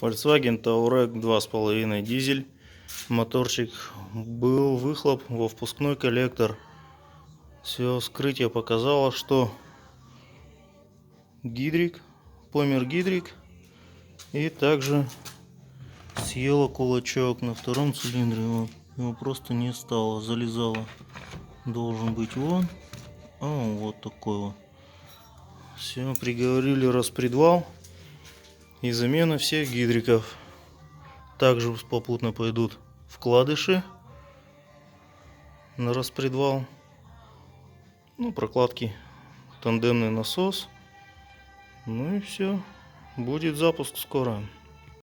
Volkswagen Touareg 2,5 дизель. Моторчик был, выхлоп во впускной коллектор. Все вскрытие показало, что гидрик, помер гидрик, и также съела кулачок на втором цилиндре. Его просто не стало, залезало. Должен быть вон, а он вот такой вот. Все, приговорили распредвал и замена всех гидриков. Также попутно пойдут вкладыши на распредвал, прокладки, тандемный насос. Ну и все, будет запуск скоро.